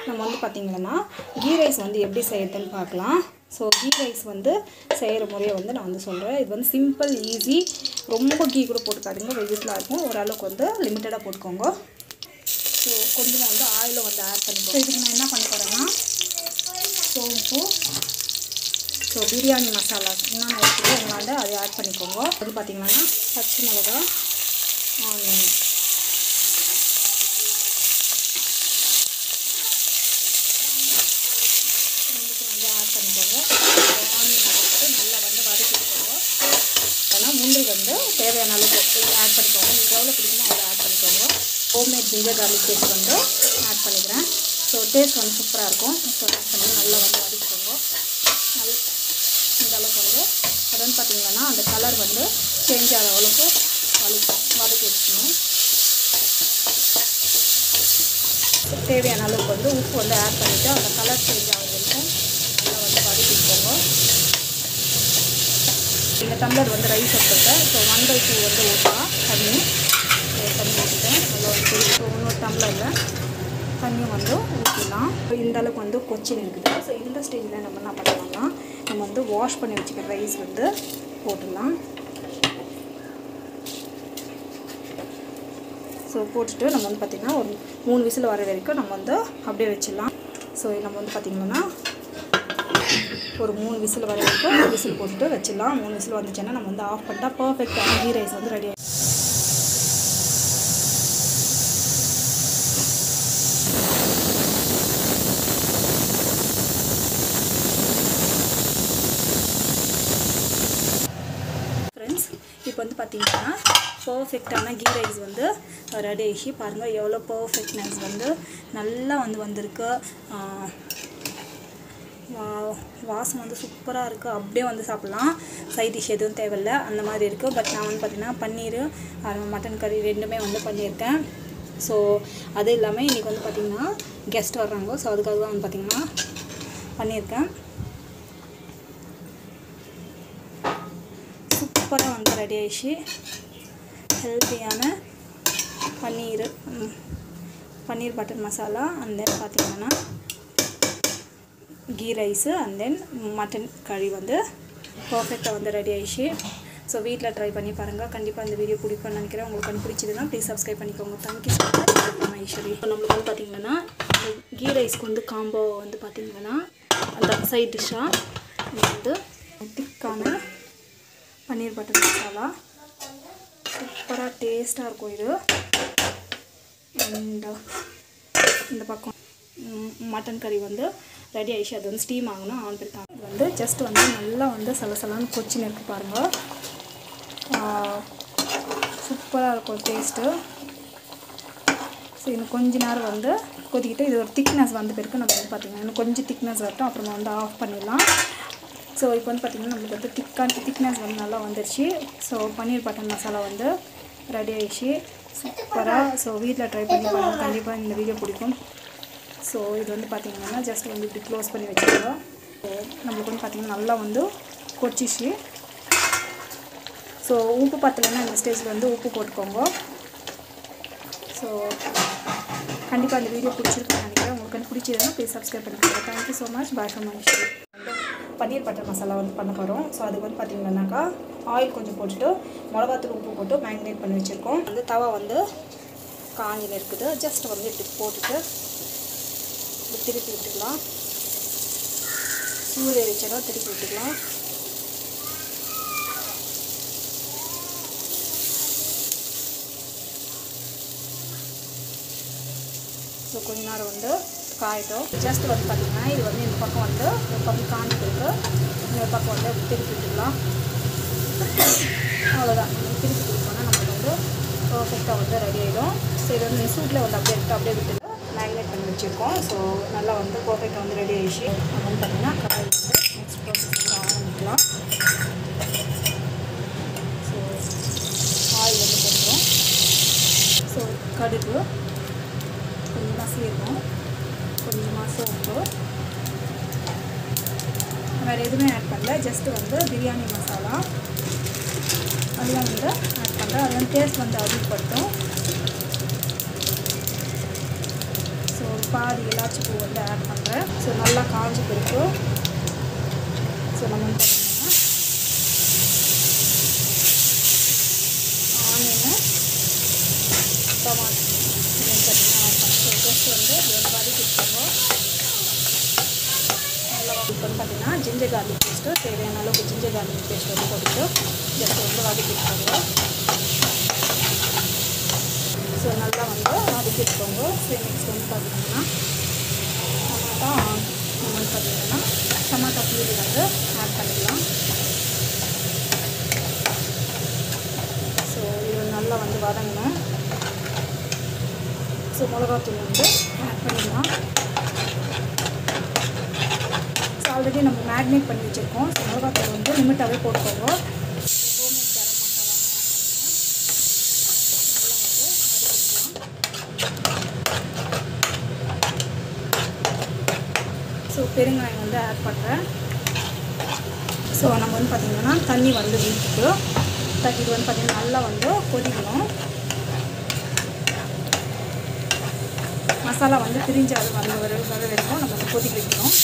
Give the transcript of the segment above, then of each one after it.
நம்ம வந்து பார்த்திங்கன்னா கீ ரைஸ் வந்து எப்படி செய்யறதுன்னு பார்க்கலாம். ஸோ கீ ரைஸ் வந்து செய்கிற முறையை வந்து நான் வந்து சொல்கிறேன். இது வந்து சிம்பிள், ஈஸி. ரொம்ப கீ கூட போட்டுக்காதுங்க, வெஜிஸ்லாம் இருக்கும். ஓரளவுக்கு வந்து லிமிட்டடாக போட்டுக்கோங்க. ஸோ கொஞ்சம் வந்து ஆயிலை வந்து ஆட் பண்ணிக்கோங்க. ஸோ இதுக்கு நான் என்ன பண்ண போகிறேன்னா சோம்பு, ஸோ பிரியாணி மசாலா என்னென்ன இருக்குது உங்களாண்ட அதை ஆட் பண்ணிக்கோங்க. அது பார்த்திங்கன்னா பச்சை மிளகா, ஆனியன், ரெண்டுக்கும் வந்து ஆட் பண்ணிக்கோங்க. ஆனியனை போட்டு நல்லா வந்து வதக்கிக்கோங்க. ஆனால் முந்திரி வந்து தேவையான அளவுக்கு ஆட் பண்ணிக்கோங்க. நீங்கள் எவ்வளோ பிடிக்குமோ அவ்வளோ ஆட் பண்ணிக்கோங்க. ஹோம்மேட் ஜிஞ்சர் கார்லிக் பேஸ்ட் வந்து ஆட் பண்ணிக்கிறேன். ஸோ டேஸ்ட் வந்து சூப்பராக இருக்கும். ஸோ ஆட் பண்ணி நல்லா வந்து வதக்கிக்கோங்க. இந்த அளவுக்கு வந்து அது வந்து பார்த்திங்கன்னா அந்த கலர் வந்து சேஞ்ச் ஆகிற அளவுக்கு வதக்கி வச்சுக்கணும். தேவையான அளவுக்கு வந்து உப்பு வந்து ஆட் பண்ணிவிட்டு அந்த கலர் சேஞ்ச் ஆகிற வரைக்கும் நல்லா வந்து வதக்கிக்கோங்க. இந்த டம்ளர் வந்து ரைஸ் எடுத்துருக்கேன். ஸோ 1/2 வந்து ஊற்றலாம் தண்ணி ஊற்றிட்டேன். நல்லா வந்து இன்னொரு டம்ளரில் தண்ணியும் வந்து ஊற்றிடலாம். இந்த அளவுக்கு வந்து கொச்சின் இருக்குது. ஸோ இந்த ஸ்டேஜில் நம்ம என்ன பண்ணலாம்னா நம்ம வந்து வாஷ் பண்ணி வச்சுக்கிற ரைஸ் வந்து போட்டுடலாம். ஸோ போட்டுட்டு நம்ம வந்து பார்த்திங்கன்னா ஒரு 3 விசில் வர வரைக்கும் நம்ம வந்து அப்படியே வச்சிடலாம். ஸோ நம்ம வந்து பார்த்திங்கன்னா ஒரு 3 விசில் வர வரைக்கும் விசில் போட்டுட்டு வச்சிடலாம். 3 விசில் வந்துச்சுன்னா நம்ம வந்து ஆஃப் பண்ணிட்டா பர்ஃபெக்டான கீ ரைஸ் வந்து ரெடி ஆகிடும். இப்போ வந்து பார்த்திங்கன்னா பர்ஃபெக்டான கீ ரைஸ் வந்து ரெடி ஆகி பாருங்கள் எவ்வளோ பர்ஃபெக்ட்னஸ் வந்து நல்லா வந்து வந்திருக்கு. வாசம் வந்து சூப்பராக இருக்குது. அப்படியே வந்து சாப்பிட்லாம், சைட் டிஷ் எதுவும் தேவையில்லை, அந்த மாதிரி இருக்குது. பட் நான் வந்து பார்த்திங்கன்னா பன்னீர் மட்டன் கறி ரெண்டுமே வந்து பண்ணியிருக்கேன். ஸோ அது இல்லாமல் இன்றைக்கி வந்து பார்த்திங்கன்னா கெஸ்ட் வர்றாங்க. ஸோ அதுக்காக தான் வந்து பார்த்திங்கன்னா பண்ணியிருக்கேன். சூப்பராக வந்து ரெடி ஆகிடுச்சு ஹெல்த்தியான paneer butter masala. And then பார்த்திங்கன்னா ghee rice and then mutton கறி வந்து பர்ஃபெக்டாக வந்து ரெடி ஆகிடுச்சு. ஸோ வீட்டில் ட்ரை பண்ணி பாருங்கள். கண்டிப்பாக இந்த வீடியோ பிடிக்கும்னு நினைக்கிறேன். உங்களுக்கு பிடிச்சதுன்னா ப்ளீஸ் சப்ஸ்கிரைப் பண்ணிக்கோங்க. Thank you so much Ishari. இப்போ நம்மளுக்கு வந்து பார்த்திங்கன்னா கீ ரைஸ்க்கு வந்து காம்போ வந்து பார்த்திங்கன்னா அந்த சைட் டிஷ்ஷாக வந்து திக்கான பன்னீர் பட்டர் மசாலா சூப்பராக டேஸ்ட்டாக இருக்கும் இது. அண்ட் இந்த பக்கம் மட்டன் கறி வந்து ரெடி ஆகிடுச்சு. அது வந்து ஸ்டீம் ஆகணும், ஆன் பண்ணிட்டாங்க. இது வந்து ஜஸ்ட் வந்து நல்லா வந்து சலசலான்னு கொச்சின்னு இருக்குது பாருங்கள். சூப்பராக இருக்கும் டேஸ்ட்டு. ஸோ இன்னும் கொஞ்ச நேரம் வந்து கொதிக்கிட்டு இது ஒரு திக்னஸ் வந்து பிறகு நம்ம வந்து பார்த்திங்கன்னா இன்னும் கொஞ்சம் திக்னஸ் வரட்டும், அப்புறமா வந்து ஆஃப் பண்ணிடலாம். ஸோ இப்போ வந்து பார்த்திங்கன்னா நம்மளுக்கு வந்து திக்னஸ் வந்து நல்லா வந்துடுச்சு. ஸோ பன்னீர் பட்டர் மசாலா வந்து ரெடி ஆகிடுச்சு சூப்பராக. ஸோ வீட்டில் ட்ரை பண்ணி பாருங்கள், கண்டிப்பாக இந்த வீடியோ பிடிக்கும். ஸோ இது வந்து பார்த்திங்கன்னா ஜஸ்ட் வந்து இப்படி க்ளோஸ் பண்ணி வச்சுருக்கோம். ஸோ நம்மளுக்கு வந்து பார்த்திங்கன்னா நல்லா வந்து கொச்சிச்சு. ஸோ உப்பு பத்தலைன்னா இந்த ஸ்டேஜில் வந்து உப்பு போட்டுக்கோங்க. ஸோ கண்டிப்பாக அந்த வீடியோ பிடிச்சிருக்குன்னு நினைக்கிறேன். உங்களுக்கு பிடிச்சதுன்னா ப்ளீஸ் சப்ஸ்கிரைப் பண்ணிக்கோங்க. Thank you so much. Bye from Aishwari. Paneer butter masala வந்து பண்ண போகிறோம். ஸோ அதுக்கு வந்து பார்த்திங்கன்னாக்கா ஆயில் கொஞ்சம் போட்டுட்டு மிளகாத்தூள் உப்பு போட்டு மேரினேட் பண்ணி வச்சுருக்கோம். வந்து தவா வந்து காஞ்சில் இருக்குது. ஜஸ்ட் வந்து இப்படி போட்டுட்டு இப்படி திருப்பி விட்டுக்கலாம். சூரிய வச்சா திருப்பி விட்டுக்கலாம். ஸோ கொஞ்ச நேரம் வந்து காயட்டும். ஜஸ்ட் வந்து பார்த்திங்கன்னா இது வந்து இந்த பக்கம் வந்து ஒரு பக்கம் காஞ்சிருக்கு, இன்னொரு பக்கம் வந்து திருப்பி விட்டுக்கலாம். அவ்வளோதான். திருப்பி கொடுத்தோன்னா நம்மளுக்கு வந்து பர்ஃபெக்டாக வந்து ரெடி ஆகிடும். ஸோ இது வந்து சூட்டில் வந்து அப்படியே விட்டுட்டு மேரினேட் பண்ணி வச்சுருக்கோம். ஸோ நல்லா வந்து பர்ஃபெக்டாக வந்து ரெடி ஆகிடுச்சு. அப்படின்னு பார்த்திங்கன்னா கடாய் வந்து நெக்ஸ்ட் ப்ராசஸ் வந்து ஆரம்பிக்கலாம். ஸோ ஆயில் வந்து போட்டுரும். ஸோ கடுகு, கொஞ்சமாக சீரகம், கொஞ்சமாக சோப்பு, வேறு எதுவுமே ஆட் பண்ணல. ஜஸ்ட்டு வந்து பிரியாணி மசாலா அதெல்லாம் வந்து ஆட் பண்ணுறேன். அது வந்து டேஸ்ட் வந்து அதிகப்படுத்தும். ஸோ பாதி இலாச்சி பூ வந்து ஆட் பண்ணுறேன். ஸோ நல்லா காஞ்சி பிறகு ஸோ நம்ம வந்து பார்த்திங்கன்னா ஆனியனு டொமாட்டோ இது வந்து பார்த்திங்கன்னா ஆட் பண்ணேன். ஸோ ஜஸ்ட் வந்து இது வந்து வதக்கிட்டுருக்கோம். நல்லா இப்போ வந்து பார்த்திங்கன்னா ஜிஞ்சர் கார்லிக் பேஸ்ட்டு தேவையான அளவுக்கு ஜிஞ்சர் கார்லிக் பேஸ்ட் வந்து போட்டுட்டு ஜஸ்ட் வந்து வதக்கிட்டுருக்கோம். ஸோ நல்லா வந்து வதக்கிட்டுருக்கோங்க. ஸோ நெக்ஸ்ட் வந்து பார்த்திங்கன்னா நம்ம வந்து பார்த்திங்கன்னா டமாட்டோ பியூரி வந்து ஆட் பண்ணிடலாம். ஸோ இது நல்லா வந்து வதங்கணும். ஸோ மிளகாத்தூள் வந்து ஆட் பண்ணிடலாம். ஸோ ஆல்ரெடி நம்ம மேக்னேட் பண்ணி வச்சுருக்கோம். ஸோ மிளகாத்தூள் வந்து லிமிட்டாகவே போட்டுக்கோங்க. ஸோ பெருங்காயம் வந்து ஆட் பண்ணுறேன். ஸோ நம்ம வந்து பார்த்திங்கன்னா தண்ணி வந்து வீட்டுக்கு இது வந்து பார்த்திங்கன்னா நல்லா வந்து கொதிக்கணும். மசாலா வந்து பிரிஞ்சு அது வர வரைக்கும் நம்ம வந்து கொதிக்க வைக்கணும்.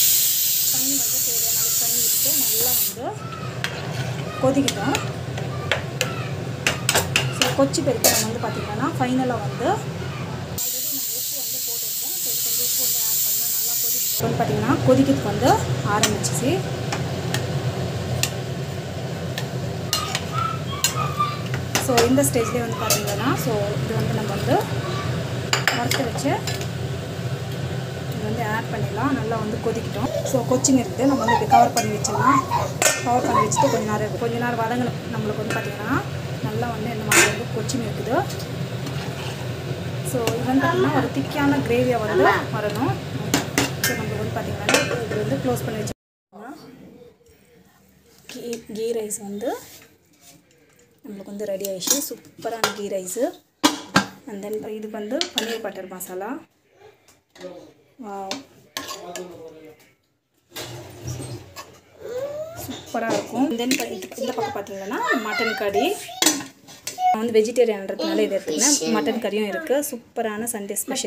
தண்ணி வந்து தேவையான அளவு தண்ணி விட்டு நல்லா வந்து கொதிக்கிட்டோம். ஸோ கொச்சி பெருக்கு நம்ம வந்து பார்த்திங்கன்னா ஃபைனலாக வந்து வந்து பார்த்திங்கன்னா கொதிக்கிறதுக்கு வந்து ஆரம்பிச்சிச்சு. ஸோ இந்த ஸ்டேஜ்லேயே வந்து பார்த்திங்கன்னா ஸோ இது வந்து நம்ம வந்து வறுத்து வச்சு இது வந்து ஆட் பண்ணிடலாம். நல்லா வந்து கொதிக்கிட்டோம். ஸோ கொச்சி நிறுத்து நம்ம வந்து இப்படி கவர் பண்ணி வச்சிடலாம். கவர் பண்ணி வச்சுட்டு கொஞ்ச நேரம் வதங்க நம்மளுக்கு வந்து பார்த்திங்கன்னா நல்லா வந்து இந்த மாதிரி வந்து கொச்சி நிற்குது. ஸோ இது வந்து பார்த்திங்கன்னா ஒரு திக்கான கிரேவியாக வந்து வரணும். ஸோ நம்மளுக்கு வந்து பார்த்திங்கன்னா இது வந்து க்ளோஸ் பண்ணி வச்சுக்கோங்க. கீ ரைஸ் வந்து நம்மளுக்கு வந்து ரெடி ஆகிடுச்சு. சூப்பரான கீ ரைஸு. அண்ட் தென் இதுக்கு வந்து பன்னீர் பட்டர் மசாலா. சூப்பராக இருக்கும். தென் இந்த பக்கம் பார்த்திங்கன்னா மட்டன் கறி. நான் வந்து வெஜிடேரியன்றதுனால இது எடுத்துக்கினேன். மட்டன் கறியும் இருக்குது. சூப்பரான சண்டே ஸ்பெஷல்.